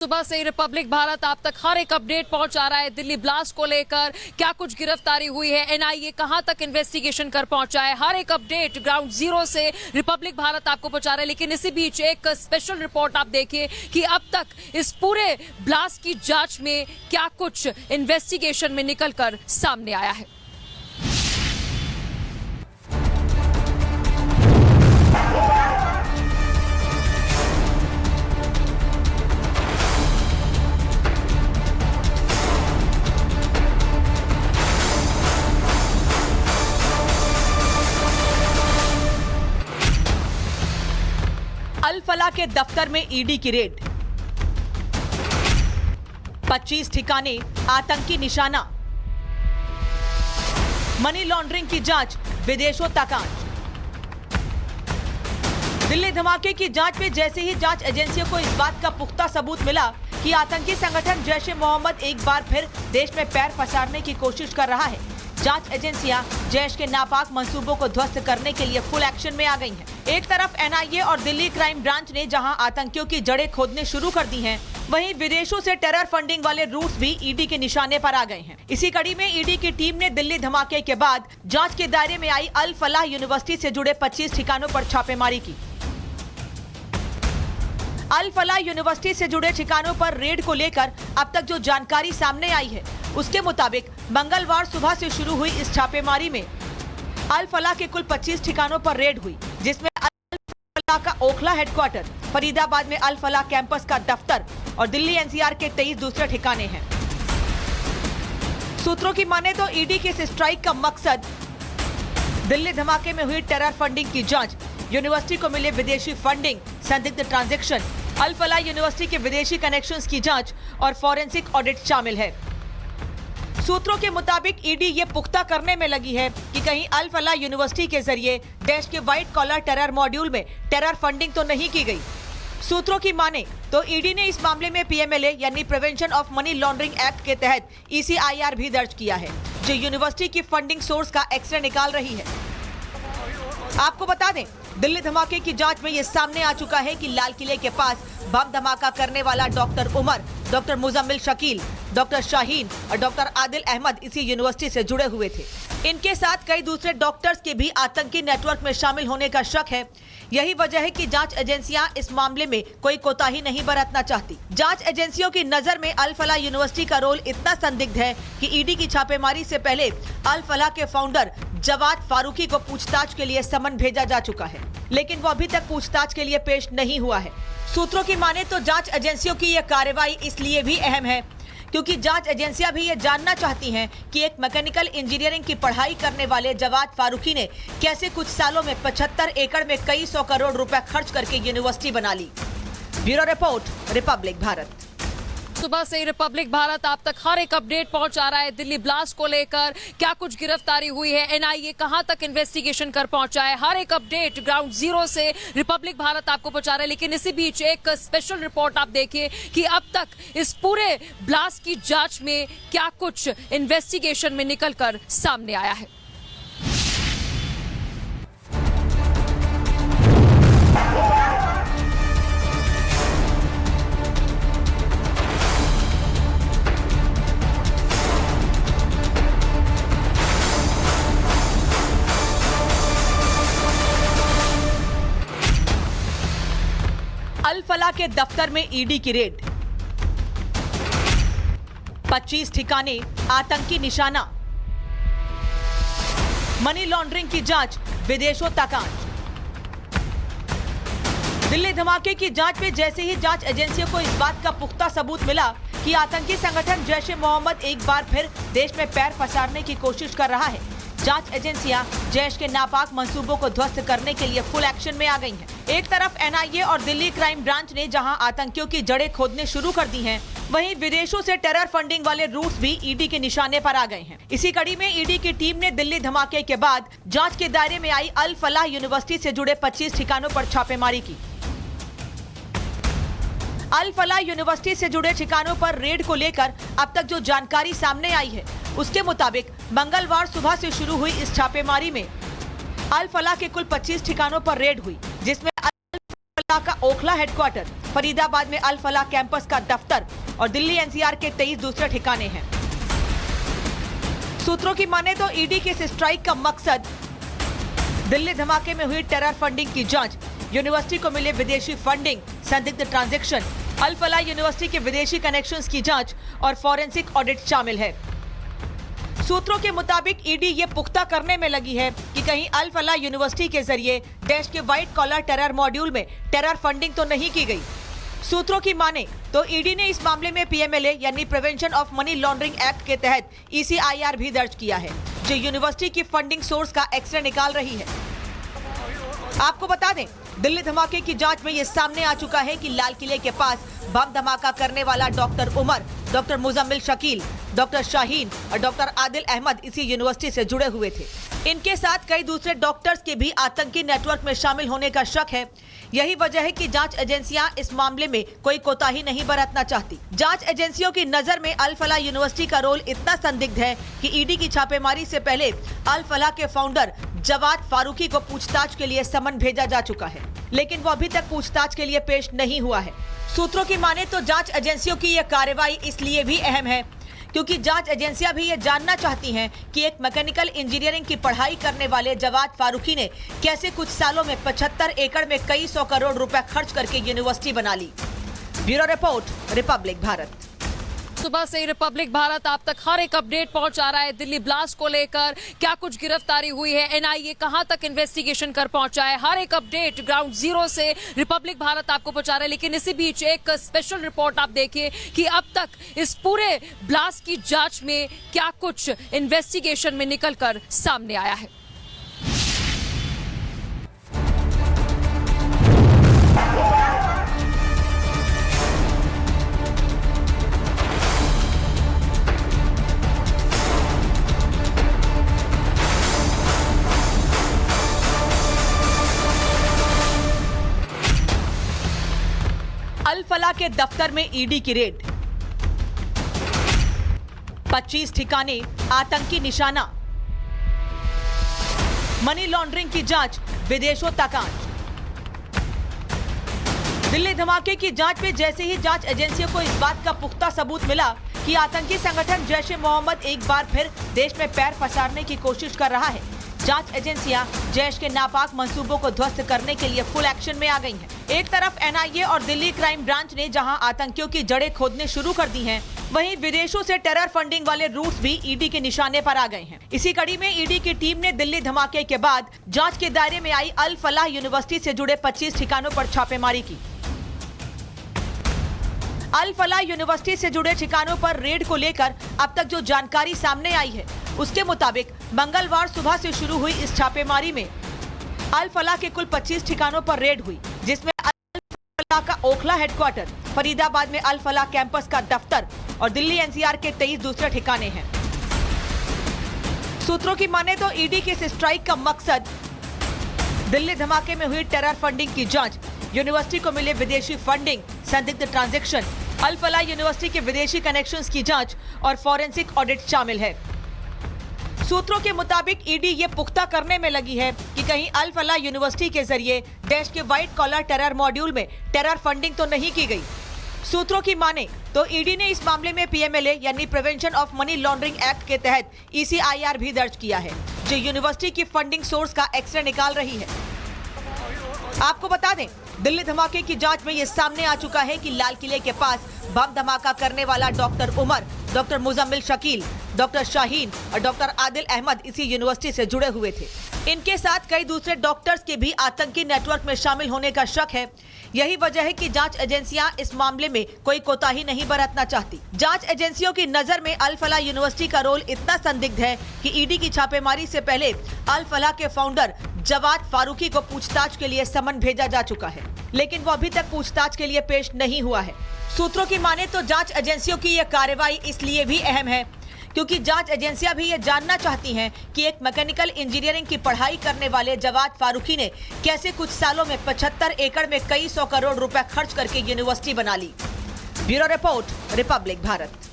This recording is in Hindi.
सुबह से रिपब्लिक भारत आप तक हर एक अपडेट पहुंचा रहा है। दिल्ली ब्लास्ट को लेकर क्या कुछ गिरफ्तारी हुई है, एनआईए कहां तक इन्वेस्टिगेशन कर पहुंचा है, हर एक अपडेट ग्राउंड जीरो से रिपब्लिक भारत आपको पहुंचा रहा है। लेकिन इसी बीच एक स्पेशल रिपोर्ट आप देखिए कि अब तक इस पूरे ब्लास्ट की जांच में क्या कुछ इन्वेस्टिगेशन में निकलकर सामने आया है। अल फलाह के दफ्तर में ईडी की रेड, 25 ठिकाने आतंकी निशाना, मनी लॉन्ड्रिंग की जांच विदेशों तक आंच। दिल्ली धमाके की जांच में जैसे ही जांच एजेंसियों को इस बात का पुख्ता सबूत मिला कि आतंकी संगठन जैश-ए-मोहम्मद एक बार फिर देश में पैर पसारने की कोशिश कर रहा है, जांच एजेंसियां जैश के नापाक मंसूबों को ध्वस्त करने के लिए फुल एक्शन में आ गई हैं। एक तरफ एनआईए और दिल्ली क्राइम ब्रांच ने जहां आतंकियों की जड़ें खोदने शुरू कर दी हैं, वहीं विदेशों से टेरर फंडिंग वाले रूट्स भी ईडी के निशाने पर आ गए हैं। इसी कड़ी में ईडी की टीम ने दिल्ली धमाके के बाद जांच के दायरे में आई अल फलाह यूनिवर्सिटी से जुड़े 25 ठिकानों पर छापेमारी की। अल फलाह यूनिवर्सिटी से जुड़े ठिकानों पर रेड को लेकर अब तक जो जानकारी सामने आई है, उसके मुताबिक मंगलवार सुबह से शुरू हुई इस छापेमारी में अल फलाह के कुल 25 ठिकानों पर रेड हुई, जिसमें अल फलाह का ओखला हेडक्वार्टर, फरीदाबाद में अल फलाह कैंपस का दफ्तर और दिल्ली एनसीआर के 23 दूसरे ठिकाने हैं। सूत्रों की माने तो ईडी के इस स्ट्राइक का मकसद दिल्ली धमाके में हुई टेरर फंडिंग की जांच, यूनिवर्सिटी को मिले विदेशी फंडिंग, संदिग्ध ट्रांजैक्शन, अल फलाह यूनिवर्सिटी के विदेशी कनेक्शंस की जांच और फॉरेंसिक ऑडिट शामिल है। सूत्रों के मुताबिक ईडी ये पुख्ता करने में लगी है कि कहीं अल फलाह यूनिवर्सिटी के जरिए देश के व्हाइट कॉलर टेरर मॉड्यूल में टेरर फंडिंग तो नहीं की गई। सूत्रों की माने तो ईडी ने इस मामले में पीएमएलए यानी prevention of money laundering act के तहत ईसीआईआर भी दर्ज किया है, जो यूनिवर्सिटी की फंडिंग सोर्स का एक्सरे निकाल रही है। आपको बता दें, दिल्ली धमाके की जांच में ये सामने आ चुका है कि लाल किले के पास बम धमाका करने वाला doctor Umar, doctor Muzammil Shakeel, doctor Shaheen और डॉक्टर आदिल अहमद इसी यूनिवर्सिटी से जुड़े हुए थे। इनके साथ कई दूसरे डॉक्टर्स के भी आतंकी नेटवर्क में शामिल होने का शक है। यही वजह है कि जांच एजेंसियां इस मामले में कोई कोताही नहीं बरतना चाहती। जांच एजेंसियों की नजर में अल फलाह यूनिवर्सिटी का रोल इतना संदिग्ध है कि ईडी की छापेमारी से पहले अल फलाह के फाउंडर जवाद फारूकी को पूछताछ के लिए समन भेजा जा चुका है, लेकिन वो अभी तक पूछताछ के लिए पेश नहीं हुआ है। सूत्रों की माने तो जांच एजेंसियों की यह कार्रवाई इसलिए भी अहम है क्योंकि जांच एजेंसियां भी ये जानना चाहती हैं कि एक मैकेनिकल इंजीनियरिंग की पढ़ाई करने वाले जवाद फारूकी ने कैसे कुछ सालों में 75 एकड़ में कई 100 करोड़ रुपए खर्च करके यूनिवर्सिटी बना ली। Bureau report, republic Bharat. सुबह से रिपब्लिक भारत आप तक हर एक अपडेट पहुंचा रहा है। दिल्ली ब्लास्ट को लेकर क्या कुछ गिरफ्तारी हुई है, एनआईए कहां तक इन्वेस्टिगेशन कर पहुंचा है, हर एक अपडेट ग्राउंड जीरो से रिपब्लिक भारत आपको पहुंचा रहा है। लेकिन इसी बीच एक स्पेशल रिपोर्ट आप देखिए कि अब तक इस पूरे ब्लास्ट की जांच में क्या कुछ इन्वेस्टिगेशन में निकलकर सामने आया है। अल फलाह के दफ्तर में ईडी की रेड, 25 ठिकाने आतंकी निशाना, मनी लॉन्ड्रिंग की जांच विदेशों तक आंच। दिल्ली धमाके की जांच में जैसे ही जांच एजेंसियों को इस बात का पुख्ता सबूत मिला कि आतंकी संगठन जैश-ए-मोहम्मद एक बार फिर देश में पैर पसारने की कोशिश कर रहा है, जांच एजेंसियां जैश के नापाक मंसूबों को ध्वस्त करने के लिए फुल एक्शन में आ गई हैं। एक तरफ एनआईए और दिल्ली क्राइम ब्रांच ने जहां आतंकियों की जड़ें खोदने शुरू कर दी हैं, वहीं विदेशों से टेरर फंडिंग वाले रूट्स भी ईडी के निशाने पर आ गए हैं। इसी कड़ी में ईडी की टीम ने दिल्ली धमाके के बाद जांच के दायरे में आई अल फलाह यूनिवर्सिटी से जुड़े 25 ठिकानों पर छापेमारी की। अल फलाह यूनिवर्सिटी से जुड़े ठिकानों पर रेड को लेकर अब तक जो जानकारी सामने आई है, उसके मुताबिक मंगलवार सुबह से शुरू हुई इस छापेमारी में अल फलाह के कुल 25 ठिकानों पर रेड हुई, जिसमें फलाह का ओखला हेडक्वार्टर, फरीदाबाद में अल फलाह कैंपस का दफ्तर और दिल्ली एनसीआर के 23 दूसरे ठिकाने हैं। सूत्रों की माने तो ईडी के इस स्ट्राइक का मकसद दिल्ली धमाके में हुई टेरर फंडिंग की जांच, यूनिवर्सिटी को मिले विदेशी फंडिंग, संदिग्ध ट्रांजैक्शन, अल फलाह यूनिवर्सिटी के विदेशी कनेक्शंस की जांच और फॉरेंसिक ऑडिट शामिल है। सूत्रों के मुताबिक ईडी ये पुख्ता करने में लगी है कि कहीं अल फलाह यूनिवर्सिटी के जरिए देश के व्हाइट कॉलर टेरर मॉड्यूल में टेरर फंडिंग तो नहीं की गई। सूत्रों की माने तो ईडी ने इस मामले में पीएमएलए यानी prevention of money laundering act के तहत ईसीआईआर भी दर्ज किया है, जो यूनिवर्सिटी की फंडिंग सोर्स का एक्सरे निकाल रही है। आपको बता दें, दिल्ली धमाके की जांच में ये सामने आ चुका है कि लाल किले के पास बम धमाका करने वाला doctor Umar, doctor Muzammil Shakeel, doctor Shaheen और डॉक्टर आदिल अहमद इसी यूनिवर्सिटी से जुड़े हुए थे। इनके साथ कई दूसरे डॉक्टर्स के भी आतंकी नेटवर्क में शामिल होने का शक है। यही वजह है कि जांच एजेंसियां इस मामले में कोई कोताही नहीं बरतना चाहती। जांच एजेंसियों की नजर में अल फलाह यूनिवर्सिटी का रोल इतना संदिग्ध है कि ईडी की छापेमारी से पहले अल फलाह के फाउंडर जवाद फारूकी को पूछताछ के लिए समन भेजा जा चुका है, लेकिन वो अभी तक पूछताछ के लिए पेश नहीं हुआ है। सूत्रों की माने तो जांच एजेंसियों की यह कार्रवाई इसलिए भी अहम है क्योंकि जांच एजेंसियां भी ये जानना चाहती हैं कि एक मैकेनिकल इंजीनियरिंग की पढ़ाई करने वाले जवाद फारूकी ने कैसे कुछ सालों में 75 एकड़ में कई 100 करोड़ रुपए खर्च करके यूनिवर्सिटी बना ली। Bureau report, republic Bharat. सुबह से रिपब्लिक भारत आप तक हर एक अपडेट पहुंचा रहा है। दिल्ली ब्लास्ट को लेकर क्या कुछ गिरफ्तारी हुई है, एनआईए कहां तक इन्वेस्टिगेशन कर पहुंचा है, हर एक अपडेट ग्राउंड जीरो से रिपब्लिक भारत आपको पहुंचा रहा है। लेकिन इसी बीच एक स्पेशल रिपोर्ट आप देखिए कि अब तक इस पूरे ब्लास्ट की जांच में क्या कुछ इन्वेस्टिगेशन में निकलकर सामने आया है। अल फलाह के दफ्तर में ईडी की रेड, 25 ठिकाने, आतंकी निशाना, मनी लॉन्ड्रिंग की जांच, विदेशों तक आंच। दिल्ली धमाके की जांच में जैसे ही जांच एजेंसियों को इस बात का पुख्ता सबूत मिला कि आतंकी संगठन जैश ए मोहम्मद एक बार फिर देश में पैर पसारने की कोशिश कर रहा है, जांच एजेंसियां जैश के नापाक मंसूबों को ध्वस्त करने के लिए फुल एक्शन में आ गई हैं। एक तरफ एनआईए और दिल्ली क्राइम ब्रांच ने जहां आतंकियों की जड़ें खोदने शुरू कर दी हैं, वहीं विदेशों से टेरर फंडिंग वाले रूट्स भी ईडी के निशाने पर आ गए हैं। इसी कड़ी में ईडी की टीम ने दिल्ली धमाके के बाद जांच के दायरे में आई अल फलाह यूनिवर्सिटी से जुड़े 25 ठिकानों पर छापेमारी की। अल फलाह यूनिवर्सिटी से जुड़े ठिकानों पर रेड को लेकर अब तक जो जानकारी सामने आई है, उसके मुताबिक मंगलवार सुबह से शुरू हुई इस छापेमारी में अल फलाह के कुल 25 ठिकानों पर रेड हुई, जिसमें अल फलाह का ओखला हेडक्वार्टर, फरीदाबाद में अल फलाह कैंपस का दफ्तर और दिल्ली एनसीआर के 23 दूसरे ठिकाने हैं। सूत्रों की माने तो ईडी के इस स्ट्राइक का मकसद दिल्ली धमाके में हुई टेरर फंडिंग की जांच, यूनिवर्सिटी को मिले विदेशी फंडिंग, संदिग्ध ट्रांजैक्शन, अल फलाह यूनिवर्सिटी के विदेशी कनेक्शंस की जांच और फॉरेंसिक ऑडिट शामिल है। सूत्रों के मुताबिक ईडी ये पुख्ता करने में लगी है कि कहीं अल फलाह यूनिवर्सिटी के जरिए देश के व्हाइट कॉलर टेरर मॉड्यूल में टेरर फंडिंग तो नहीं की गई। सूत्रों की माने तो ईडी ने इस मामले में पीएमएलए यानी prevention of money laundering act के तहत ईसीआईआर भी दर्ज किया है, जो यूनिवर्सिटी की फंडिंग सोर्स का एक्सरे निकाल रही है। आपको बता दें, दिल्ली धमाके की जांच में ये सामने आ चुका है कि लाल किले के पास बम धमाका करने वाला doctor Umar, doctor Muzammil Shakeel, doctor Shaheen और डॉक्टर आदिल अहमद इसी यूनिवर्सिटी से जुड़े हुए थे। इनके साथ कई दूसरे डॉक्टर्स के भी आतंकी नेटवर्क में शामिल होने का शक है। यही वजह है कि जांच एजेंसियां इस मामले में कोई कोताही नहीं बरतना चाहती। जांच एजेंसियों की नजर में अल फलाह यूनिवर्सिटी का रोल इतना संदिग्ध है कि ईडी की छापेमारी से पहले अल फलाह के फाउंडर जवाद फारूकी को पूछताछ के लिए समन भेजा जा चुका है, लेकिन वो अभी तक पूछताछ के लिए पेश नहीं हुआ है। सूत्रों की माने तो जांच एजेंसियों की यह कार्रवाई इसलिए भी अहम है क्योंकि जांच एजेंसियां भी ये जानना चाहती हैं कि एक मैकेनिकल इंजीनियरिंग की पढ़ाई करने वाले जवाद फारूकी ने कैसे कुछ सालों में 75 एकड़ में कई 100 करोड़ रुपए खर्च करके यूनिवर्सिटी बना ली। Bureau report, republic Bharat.